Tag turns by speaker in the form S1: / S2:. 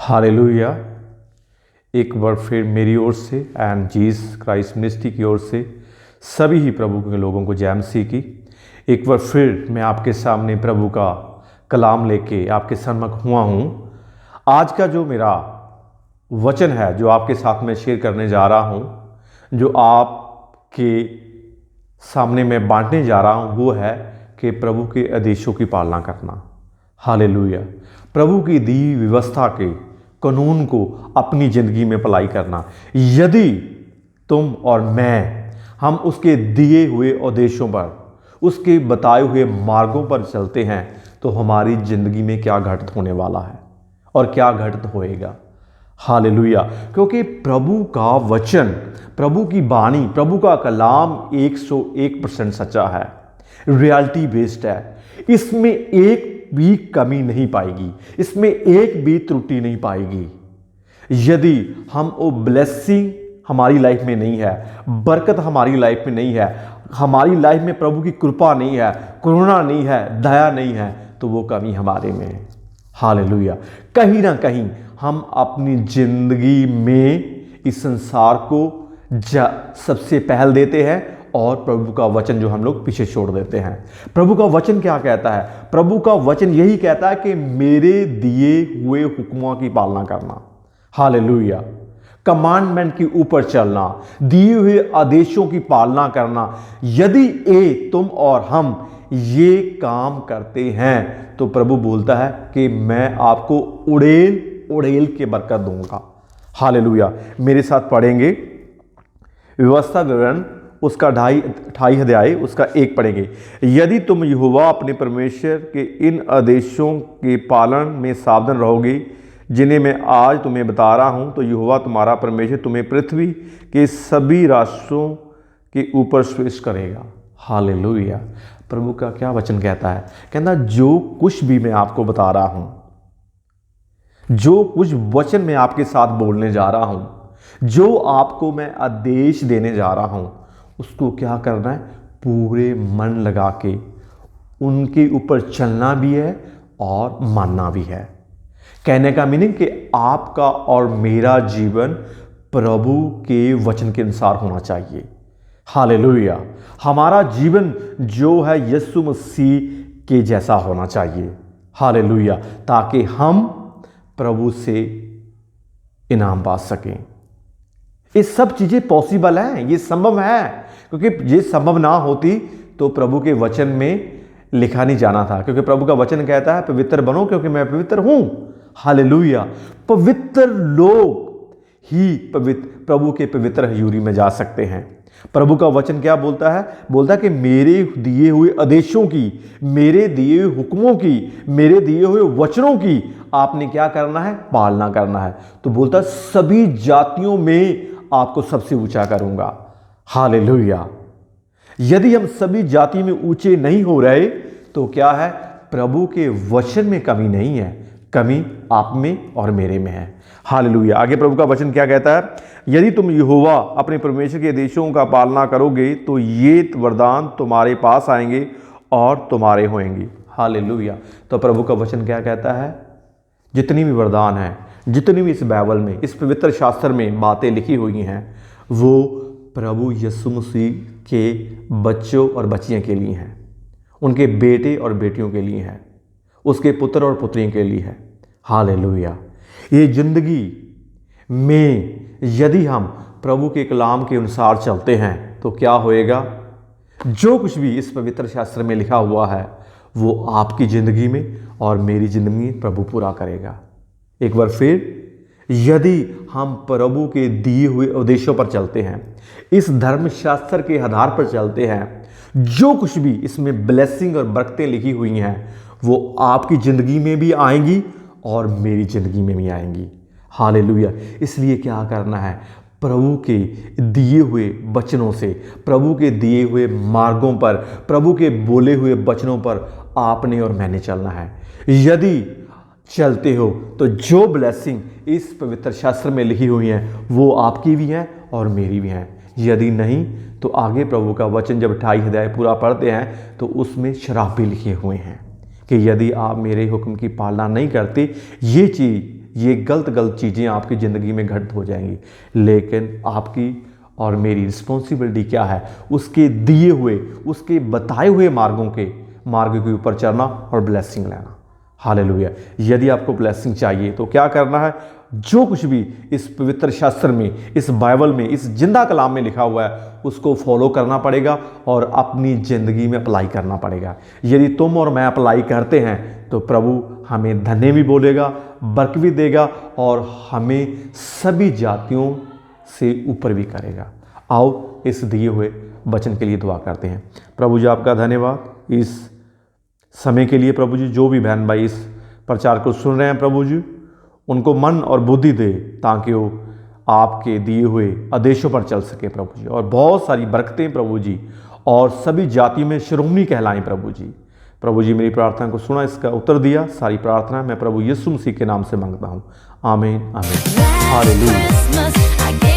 S1: Hallelujah. एक बार फिर मेरी ओर से एंड जीसस क्राइस्ट मिनिस्ट्री की ओर से सभी ही प्रभु के लोगों को जय मसीह की। एक बार फिर मैं आपके सामने प्रभु का कलाम लेके आपके सम्मुख हुआ हूँ। आज का जो मेरा वचन है जो आपके साथ में शेयर करने जा रहा हूँ, जो आपके सामने मैं बांटने जा रहा हूँ, वो है कि प्रभु के आदेशों की पालना करना। हालेलुया। प्रभु की दी व्यवस्था के कानून को अपनी ज़िंदगी में अप्लाई करना। यदि तुम और मैं हम उसके दिए हुए आदेशों पर, उसके बताए हुए मार्गों पर चलते हैं तो हमारी ज़िंदगी में क्या घटित होने वाला है और क्या घटित होएगा। हालेलुया। क्योंकि प्रभु का वचन, प्रभु की वाणी, प्रभु का कलाम 101% सच्चा है, रियलिटी बेस्ड है। इसमें एक भी कमी नहीं पाएगी, इसमें एक भी त्रुटि नहीं पाएगी। यदि हम वो ब्लेसिंग हमारी लाइफ में नहीं है, बरकत हमारी लाइफ में नहीं है, हमारी लाइफ में प्रभु की कृपा नहीं है, करुणा नहीं है, दया नहीं है, तो वो कमी हमारे में है। हालेलुया। कहीं ना कहीं हम अपनी जिंदगी में इस संसार को सबसे पहल देते हैं और प्रभु का वचन जो हम लोग पीछे छोड़ देते हैं। प्रभु का वचन क्या कहता है? प्रभु का वचन यही कहता है कि मेरे दिए हुए हुक्मों की पालना करना। हालेलुया। कमांडमेंट के ऊपर चलना, दिए हुए आदेशों की पालना करना। यदि तुम और हम ये काम करते हैं तो प्रभु बोलता है कि मैं आपको उड़ेल उड़ेल के बरकत दूंगा। हालेलुया। मेरे साथ पढ़ेंगे व्यवस्था विवरण उसका 28 अध्याय उसका 1 पढ़ेंगे। यदि तुम यहोवा अपने परमेश्वर के इन आदेशों के पालन में सावधान रहोगे जिन्हें मैं आज तुम्हें बता रहा हूं, तो यहोवा तुम्हारा परमेश्वर तुम्हें पृथ्वी के सभी राष्ट्रों के ऊपर श्रेष्ठ करेगा। हालेलुया। प्रभु का क्या वचन कहता है? कहता जो कुछ भी मैं आपको बता रहा हूं, जो कुछ वचन मैं आपके साथ बोलने जा रहा हूं, जो आपको मैं आदेश देने जा रहा हूं, उसको क्या करना है? पूरे मन लगा के उनके ऊपर चलना भी है और मानना भी है। कहने का मीनिंग कि आपका और मेरा जीवन प्रभु के वचन के अनुसार होना चाहिए। हालेलुया। हमारा जीवन जो है यीशु मसीह के जैसा होना चाहिए। हालेलुया। ताकि हम प्रभु से इनाम पा सकें। ये सब चीजें पॉसिबल हैं, ये संभव है, क्योंकि ये संभव ना होती तो प्रभु के वचन में लिखा नहीं जाना था। क्योंकि प्रभु का वचन कहता है पवित्र बनो क्योंकि मैं पवित्र हूं। हालेलुया। पवित्र लोग ही प्रभु के पवित्र हजूरी में जा सकते हैं। प्रभु का वचन क्या बोलता है? बोलता है कि मेरे दिए हुए आदेशों की, मेरे दिए हुए हुक्मों की, मेरे दिए हुए वचनों की आपने क्या करना है? पालना करना है। तो बोलता है सभी जातियों में आपको सबसे ऊंचा करूंगा। हालेलुया। यदि हम सभी जाति में ऊंचे नहीं हो रहे तो क्या है? प्रभु के वचन में कमी नहीं है, कमी आप में और मेरे में है। हालेलुया। आगे प्रभु का वचन क्या कहता है? यदि तुम यहोवा अपने परमेश्वर के आदेशों का पालना करोगे तो ये वरदान तुम्हारे पास आएंगे और तुम्हारे होंगे। हालेलुया। तो प्रभु का वचन क्या कहता है? जितनी भी वरदान है, जितनी भी इस बाइबल में, इस पवित्र शास्त्र में बातें लिखी हुई हैं, वो प्रभु यीशु मसीह के बच्चों और बच्चियों के लिए हैं, उनके बेटे और बेटियों के लिए हैं, उसके पुत्र और पुत्रियों के लिए है। हालेलुया। ये जिंदगी में यदि हम प्रभु के कलाम के अनुसार चलते हैं तो क्या होएगा? जो कुछ भी इस पवित्र शास्त्र में लिखा हुआ है वो आपकी ज़िंदगी में और मेरी ज़िंदगी में प्रभु पूरा करेगा। एक बार फिर, यदि हम प्रभु के दिए हुए आदेशों पर चलते हैं, इस धर्मशास्त्र के आधार पर चलते हैं, जो कुछ भी इसमें ब्लेसिंग और बरकतें लिखी हुई हैं वो आपकी ज़िंदगी में भी आएंगी और मेरी ज़िंदगी में भी आएंगी। हालेलुया। इसलिए क्या करना है? प्रभु के दिए हुए वचनों से, प्रभु के दिए हुए मार्गों पर, प्रभु के बोले हुए वचनों पर आपने और मैंने चलना है। यदि चलते हो तो जो ब्लेसिंग इस पवित्र शास्त्र में लिखी हुई हैं वो आपकी भी हैं और मेरी भी हैं। यदि नहीं तो आगे प्रभु का वचन जब 28 अध्याय पूरा पढ़ते हैं तो उसमें श्राप भी लिखे हुए हैं कि यदि आप मेरे हुक्म की पालना नहीं करते, ये चीज़ ये गलत गलत चीज़ें आपकी ज़िंदगी में घटित हो जाएंगी। लेकिन आपकी और मेरी रिस्पॉन्सिबिलिटी क्या है? उसके दिए हुए, उसके बताए हुए मार्ग के ऊपर चलना और ब्लेसिंग लेना। हालेलुया। यदि आपको ब्लेसिंग चाहिए तो क्या करना है? जो कुछ भी इस पवित्र शास्त्र में, इस बाइबल में, इस जिंदा कलाम में लिखा हुआ है, उसको फॉलो करना पड़ेगा और अपनी ज़िंदगी में अप्लाई करना पड़ेगा। यदि तुम और मैं अप्लाई करते हैं तो प्रभु हमें धन्य भी बोलेगा, बरकत भी देगा और हमें सभी जातियों से ऊपर भी करेगा। आओ इस दिए हुए वचन के लिए दुआ करते हैं। प्रभु जी आपका धन्यवाद इस समय के लिए। प्रभु जी जो भी बहन भाई इस प्रचार को सुन रहे हैं, प्रभु जी उनको मन और बुद्धि दे ताकि वो आपके दिए हुए आदेशों पर चल सके प्रभु जी, और बहुत सारी बरकतें प्रभु जी, और सभी जाति में शिरोमणि कहलाएं प्रभु जी। प्रभु जी मेरी प्रार्थना को सुना, इसका उत्तर दिया। सारी प्रार्थना मैं प्रभु यीशु मसीह के नाम से मांगता हूँ। आमीन आमीन। हालेलुया।